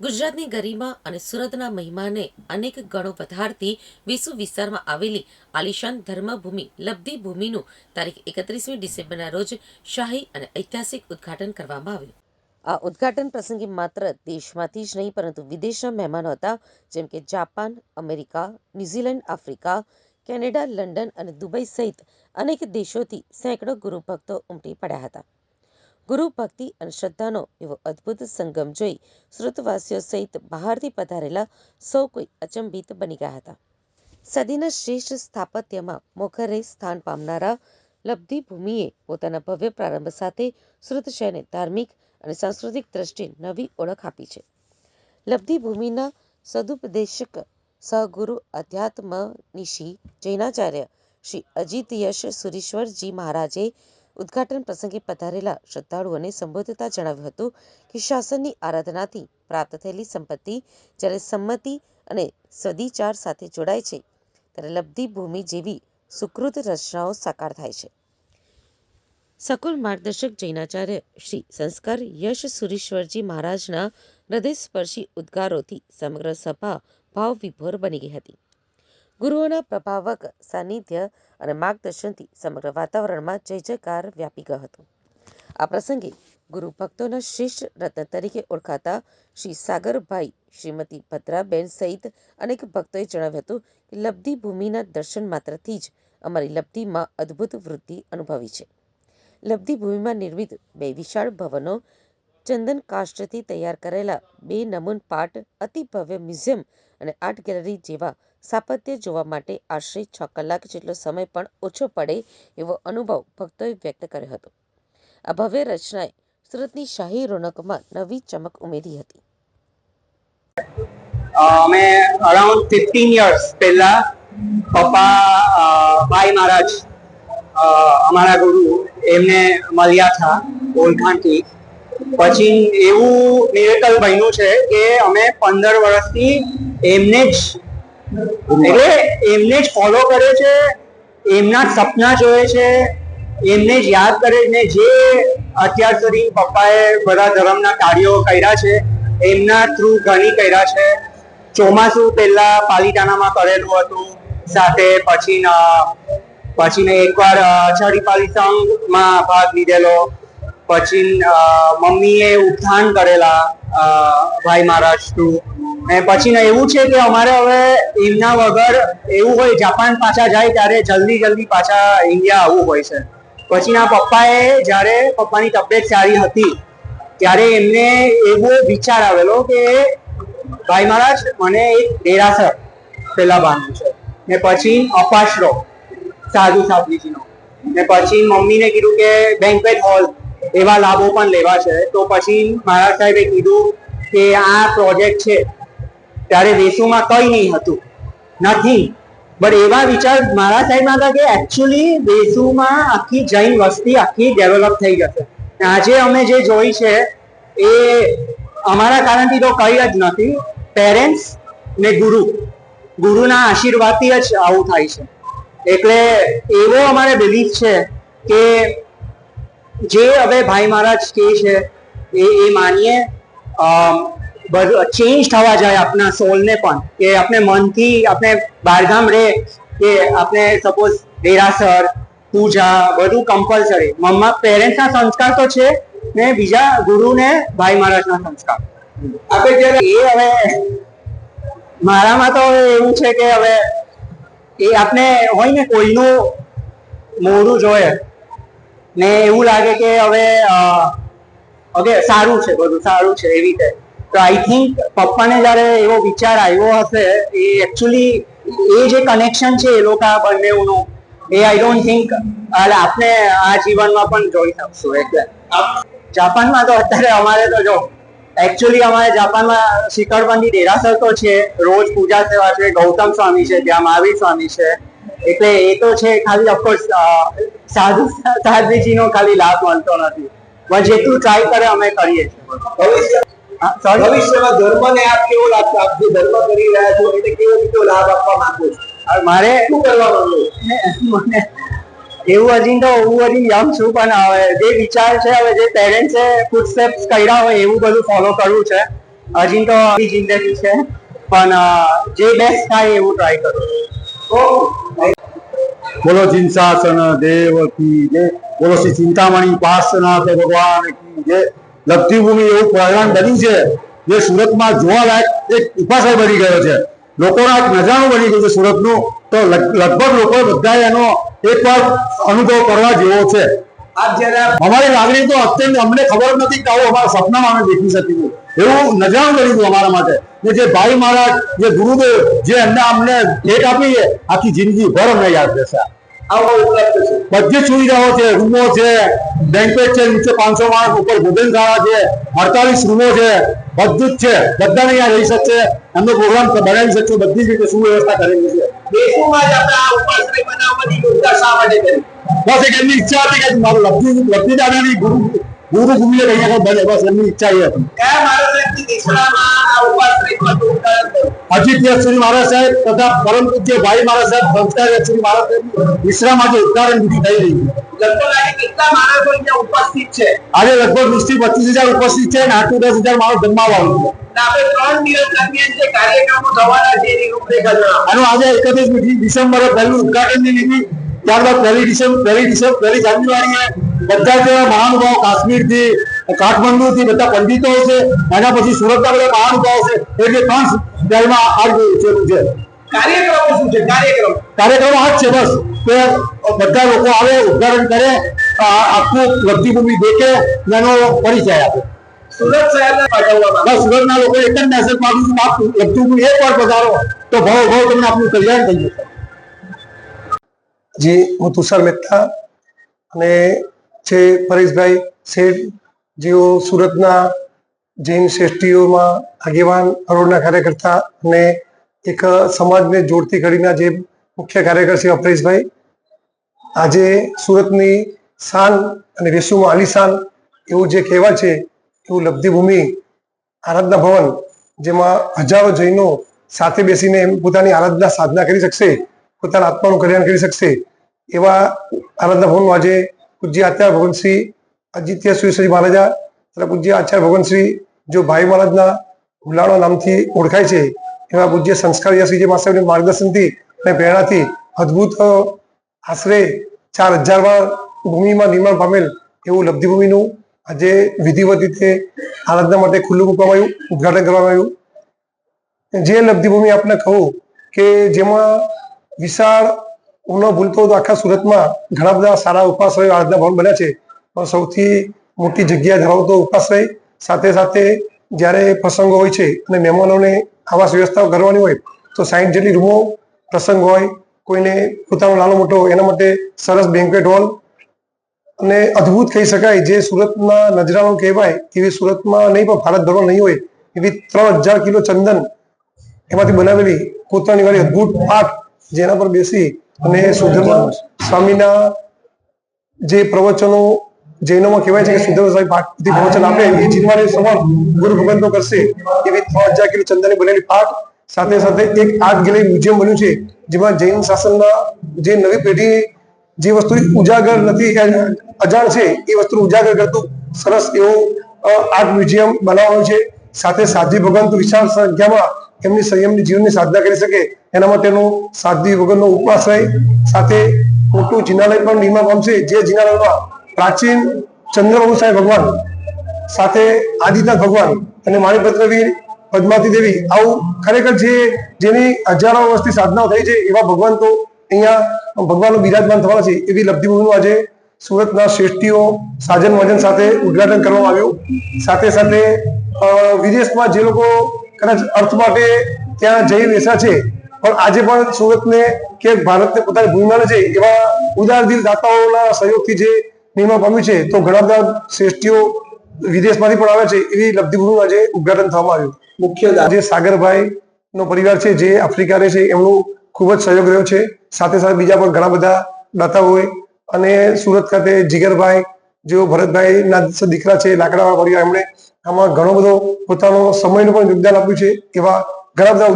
ગુજરાતની ગરિમા અને સુરતના મહિમાને અનેક ગણો વધારતી વિશ્વ વિસ્તારમાં આવેલી આલિશાન ધર્મભૂમિ લબ્ધિ ભૂમિનું તારીખ 31મી ડિસેમ્બરના રોજ શાહી અને ઐતિહાસિક ઉદ્ઘાટન કરવામાં આવ્યું. આ ઉદ્ઘાટન પ્રસંગે માત્ર દેશમાંથી જ નહીં પરંતુ વિદેશના મહેમાનો હતા, જેમ કે Japan, America, New Zealand, Africa, Canada, London અને દુબઈ સહિત અનેક દેશોથી સેંકડો ગુરુ ભક્તો ઉમટી પડ્યા હતા. ગુરુ ભક્તિ અને શ્રદ્ધાનો એવો અદ્ભુત સંગમ જોઈ સુરતવાસીઓ સહિત બહારથી પધારેલા સૌ કોઈ અચંબિત બની ગયા હતા. સદીના શ્રેષ્ઠ સ્થાપત્યમાં મોખરે સ્થાન પામનારા લબ્ધિ ભૂમિએ પોતાના ભવ્ય પ્રારંભ સાથે સુરત શહેરને ધાર્મિક અને સાંસ્કૃતિક દ્રષ્ટિએ નવી ઓળખ આપી છે. લબ્ધિ ભૂમિના સદુપદેશક સહગુરુ અધ્યાત્મનિશી જૈનાચાર્ય શ્રી અજીત યશ સુરીશ્વરજી મહારાજે ઉદ્ઘાટન પ્રસંગે પધારેલા શ્રદ્ધાળુઓને સંબોધતા જણાવ્યું હતું કે શાસનની આરાધનાથી પ્રાપ્ત થયેલી સંપત્તિ જ્યારે સંમતિ અને સદીચાર સાથે જોડાય છે ત્યારે લબ્ધિ ભૂમિ જેવી સુકૃત રચનાઓ સાકાર થાય છે. સકુલ માર્ગદર્શક જૈનાચાર્ય શ્રી સંસ્કાર યશ સુરીશ્વરજી મહારાજના હૃદયસ્પર્શી ઉદ્ગારોથી સમગ્ર સભા ભાવવિભોર બની ગઈ હતી. ગુરુઓના પ્રભાવક સાનિધ્ય અને માર્ગદર્શનથી સમગ્ર વાતાવરણમાં જય જયકાર વ્યાપી ગયો હતો. આ પ્રસંગે ગુરુ ભક્તોના શ્રેષ્ઠ રત્ન તરીકે ઓળખાતા શ્રી સાગરભાઈ, શ્રીમતી ભદ્રાબેન સહિત અનેક ભક્તોએ જણાવ્યું હતું કે લબ્ધિ ભૂમિના દર્શન માત્રથી જ અમારી લબ્ધિમાં અદ્ભુત વૃદ્ધિ અનુભવી છે. લબ્ધિ ભૂમિમાં નિર્મિત બે વિશાળ ભવનો, ચંદન કાષ્ઠથી તૈયાર કરેલા બે નમૂન પાટ, અતિ ભવ્ય મ્યુઝિયમ અને આર્ટ ગેલેરી જેવા સ્થાપત્ય જોવા માટે આશરે 6 કલાક જેટલો સમય પણ ઓછો પડે એવો અનુભવ ભક્તોએ વ્યક્ત કર્યો હતો. આ ભવ્ય રચનાએ સુરતની શાહી રોનકમાં નવી ચમક ઉમેરી હતી. અમે અરાઉન્ડ 15 યર્સ પહેલા પપ્પા ભાઈ મહારાજ અમારા ગુરુ એમને મળ્યા હતા ઓળખાણથી. પછી એવું મિરેકલ બન્યું છે કે અમે 15 વર્ષથી એમને જ ફોલો કરે છે, એમના સપના જોયે છે, એમને જ યાદ કરે છે. જે અત્યાર સુધી પપ્પાએ બધા ધર્મના કાર્યો કર્યા છે એમના થ્રુ ઘણી કર્યા છે. ચોમાસું પહેલા પાલિતાણામાં કરેલું હતું સાથે, પછી એકવાર છડીપાલી સંઘમાં ભાગ લીધેલો. પછી મમ્મીએ ઉત્થાન કરેલા ભાઈ મહારાજ થ્રુ. અને પછી એવું છે કે અમારે હવે એમના વગર એવું હોય, જાપાન પાછા જાય ત્યારે જલ્દી પાછા ઇન્ડિયા આવવું હોય છે. પછીના પપ્પાએ જ્યારે પપ્પાની તબિયત સારી હતી ત્યારે એમને એવો વિચાર આવેલો કે ભાઈ મહારાજ મને એક દેરાસર પેલા બાંધવું છે, ને પછી અપાશરો સાધુ સાધ્વીજીનો, ને પછી મમ્મીને કીધું કે બેન્ક્વેટ હોલ એવા લાભો પણ લેવા છે. તો પછી મહારાજ સાહેબે કીધું કે આ પ્રોજેક્ટ છે ત્યારે વેસુમાં કઈ નહીં હતું, નથી, બટ એવા વિચાર મહારાજ સાહેબના હતા કે એકચ્યુઅલી વેસુમાં આખી જૈન વસ્તી આખી ડેવલપ થઈ જશે. આજે અમે જે જોઈ છે એ અમારા કારણથી તો કઈ જ નથી, પેરેન્ટ્સ ને ગુરુના આશીર્વાદથી જ આવું થાય છે. એટલે એવો અમારે બિલીફ છે કે જે હવે ભાઈ મહારાજ કહે છે એ માનીએ. બધું ચેન્જ થવા જાય આપણા સોલને પણ, કે આપણે મનથી આપણે બહારગામ રહે કે આપણે સપોઝ દેરાસર પૂજા બધું કમ્પલસરી. મમ્મા પેરેન્ટ્સના સંસ્કાર તો છે ને બીજા ગુરુ ને ભાઈ મહારાજના સંસ્કાર. આપણે જ્યારે એ હવે મારામાં તો એવું છે કે હવે એ આપણે હોય ને કોઈનું મોઢું જોઈએ ને એવું લાગે કે હવે ઓકે સારું છે, બધું સારું છે એવી રીતે. તો આઈ થિંક પપ્પાને જ્યારે એવો વિચાર આવ્યો હશે, એ એકચ્યુઅલી એ જે કનેક્શન છે એ લોકો બંનેનું, એ આઈ ડોન્ટ થિંક આપણે આ જીવનમાં પણ જોઈ શકશું. એટલે જાપાનમાં તો અત્યારે અમારે તો જો એકચ્યુઅલી અમારે જાપાનમાં શિખરબંધી દેરાસર તો છે, રોજ પૂજા સેવા છે, ગૌતમ સ્વામી છે, ત્યાં મહાવીર સ્વામી છે. એટલે એ તો છે, ખાલી ઓફકોર્સ સાધુ સાધ્વીજીનો ખાલી લાભ મળતો નથી, પણ જેટલું ટ્રાય કરે અમે કરીએ છીએ. ભવિષ્યમાં ધર્મને આપ કેવો લાભ, આપ જે ધર્મ કરી રહ્યા છો એને કેવો લાભ આપવા માંગો છો? મારે શું કરવા માંગો મને એવું હજી તો હું હજી યંગ છું, પણ હવે જે વિચાર છે, હવે જે પેરેન્ટ્સે ફૂટસ્ટેપ્સ કર્યા હોય એવું બધું ફોલો કરવું છે. હજી તો આપણી જિંદગી છે, પણ જે બેસ્ટ થાય એવું ટ્રાય કરું. બોલો ચિંતાસન દેવ કી જય, બોલો શ્રી ચિંતામણી પાર્શ્વનાથ ભગવાન કી જય. લબ્ધિ ભૂમિ એવું પ્રયાણ બન્યું છે જે સુરતમાં જોવાલાયક એક ઉપાસય બની ગયો છે. લોકોના એક નજારું બની ગયું છે સુરતનું. તો લગભગ લોકો બધા એનો એકવાર અનુભવ કરવા જેવો છે. અમારી લાગણી તો અત્યંત અમને ખબર જ નથી કે આવું અમારા સપનામાં અમે દેખી શકીશું એવું નજારું બની ગયું અમારા માટે. ને જે ભાઈ મહારાજ, જે ગુરુદેવ, જે અમને ભેટ આપી છે, આખી જિંદગી ભર અમને યાદ રહેશે. બધી સુવિધાઓ છે, રૂમો છે, બેન્ક્વેટ છે, નીચે 500 માણસ, ઉપર ભોજનશાળા છે, 48 રૂમો છે, બધું જ છે. બધાને અહીંયા રહી શકશે, એમનો પ્રોગ્રામ બનાવી શકશે, બધી જ રીતે સુવ્યવસ્થા કરેલી છે. બસ એક એમની ઈચ્છા હતી કે મારું લબ્ધિ દાદાની ગુરુ ભૂમિએ કઈ આગળ બને, બસ એમની ઈચ્છા એ હતી. અજીત યક્ષુરી મહારાજ સાહેબ તથા પરમ પૂજ્ય ભાઈ મહારાજ સાહેબ સંસ્કાર યક્ષુરી મહારાજ સાહેબ વિશ્રામ આજે ઉદ્ઘાટન વિધિ થઈ રહી છે. આજે લગભગ 20 થી 25,000 ઉપસ્થિત છે અને 8 થી 10,000 માણસ જમવાનું છે. આનું આજે 31 ડિસેમ્બરે પહેલું ઉદ્ઘાટનની વિધિ, ત્યારબાદ 1 જાન્યુઆરીએ બધા જ મહાનુભાવો કાશ્મીરથી, કાઠમંડુથી બધા પંડિતો છે, એના પછી સુરતના બધા મહાનુભાવો છે, એટલે 3 જગ્યામાં આ છે. કાર્યક્રમ આ જ છે બસ કે બધા લોકો આવે, ઉદ્ઘાટન કરે, આખું લબ્ધિ ભૂમિ દેખે, એનો પરિચય આપે. સુરતના લોકો એક જ મેસેજ માંગુ છું, આપ લબ્ધિ ભૂમિ એકવાર પધારો તો ભાવ તમને આપનું કલ્યાણ થઈ જશે. જી, હું તુષાર મહેતા અને છે પરેશભાઈ શેઠ, જેઓ સુરતના જૈન શ્રેષ્ઠીઓમાં આગેવાન, હરોળના કાર્યકર્તા અને એક સમાજને જોડતી કડીના જે મુખ્ય કાર્યકર છે પરેશભાઈ. આજે સુરતની શાન અને વિશ્વમાં આલિશાન એવું જે કહેવાય છે એવું લબ્ધિ ભૂમિ આરાધના ભવન, જેમાં હજારો જૈનો સાથે બેસીને પોતાની આરાધના સાધના કરી શકશે, પોતાના આત્માનું કલ્યાણ કરી શકશે, એવા આરાધના ભવનમાં આજે પૂજ્ય આચાર્ય ભગવાન શ્રી અજિત્ય સુરેશ્વરી મહારાજા તથા પૂજ્ય આચાર્ય ભગવાન શ્રી જો ભાઈ મહારાજના હુલાળો નામથી ઓળખાય છે એવા પૂજ્ય સંસ્કાર યશજી માસ્ટરના માર્ગદર્શનથી અને પ્રેરણાથી અદભુત આશરે 4,000 વાર ભૂમિમાં નિર્માણ પામેલ એવું લબ્ધિ ભૂમિનું આજે વિધિવત રીતે આરાધના માટે ખુલ્લું મૂકવામાં આવ્યું, ઉદઘાટન કરવામાં આવ્યું. જે લબ્ધિ ભૂમિ આપને કહું કે જેમાં વિશાળ, હું ન ભૂલતો તો આખા સુરતમાં ઘણા બધા સારા ઉપાશ્રય આરાધના ભવન બન્યા છે, પણ સૌથી મોટી જગ્યા ધરાવતો ઉપાશ્રય, સાથે સાથે જ્યારે પ્રસંગો હોય છે અને મહેમાનોને આવાસ વ્યવસ્થાઓ કરવાની હોય તો 60 જેટલી રૂમો, પ્રસંગ હોય, કોઈને પોતાનો નાનો મોટો, એના માટે સરસ બેન્ક્વેટ હોલ અને અદ્ભુત કહી શકાય જે સુરતના નજરાણું કહેવાય એવી સુરતમાં નહીં પણ ભારતભરમાં નહીં હોય એવી 3,000 કિલો ચંદન એમાંથી બનાવેલી કોતરણી વાળી અદ્ભુત પાઠ, જેના પર બેસી અને સુધર્મા સ્વામીના જે પ્રવચનો જૈનોમાં કહેવાય છે કે સુધર્મા સ્વામી પાઠથી પ્રવચન આપે એ જીવવાની સમાન ગુરુ ભગવંતો કરશે એવી 3,000 કિલો ચંદનની બનેલી પાઠ, સાથે સાથે એક આર્ટ ગેલેરી મ્યુઝિયમ બન્યું છે જેમાં જૈન શાસનના જે નવી પેઢી જે વસ્તુ ઉજાગર નથી, અજાણ છે, એ વસ્તુ ઉજાગર કરતું સરસ એવું આર્ટ મ્યુઝિયમ બનાવવાનું છે. સાથે સાધ્વી ભગવાન તો વિશાળ સંખ્યામાં એમની સંયમની જીવનની સાધના કરી શકે એના માટેનું સાધ્વી ભગવાનનો ઉપાશ્રય, સાથે મોટું જિનાલય પણ નિર્માણ પામશે, જે જિનાલયમાં પ્રાચીન ચંદ્રબાબુ સાહેબ ભગવાન સાથે આદિનાથ ભગવાન અને માણીપત્રવીર પદ્માવતી દેવી, આવું ખરેખર જેની હજારો વર્ષથી સાધનાઓ થઈ છે એવા ભગવાન તો અહીંયા ભગવાનનું બિરાજમાન થવાના છે. એવી લબ્ધિ ભૂમિનું આજે સુરતના શ્રેષ્ઠીઓ સાજન વાજન સાથે ઉદઘાટન કરવામાં આવ્યું. સાથે સાથે વિદેશમાં જે લોકો કદાચ અર્થ માટે ત્યાં જઈ બેસા છે પણ આજે પણ સુરતને કે ભારતને પોતાની ભૂમિમાં છે એવા ઉદાર દિલ દાતાઓના સહયોગથી જે નિર્માણ પામ્યું છે, તો ઘણા બધા શ્રેષ્ઠીઓ વિદેશમાંથી પણ આવે છે એવી લબ્ધિ ભૂમિનું આજે ઉદઘાટન થવામાં આવ્યું. મુખ્ય જે સાગરભાઈ નો પરિવાર છે જે આફ્રિકા રહે છે એમનું ખૂબ જ સહયોગ રહ્યો છે. સાથે સાથે બીજા પણ ઘણા બધા દાતાઓ હોય અને સુરત ખાતે જીગરભાઈ જેઓ ભરતભાઈ ના દીકરા છે, લાકડાવાળા પરિવાર, એમણે આમાં ઘણો બધો પોતાનો સમયનું પણ યોગદાન આપ્યું છે. એવા ઘણા બધા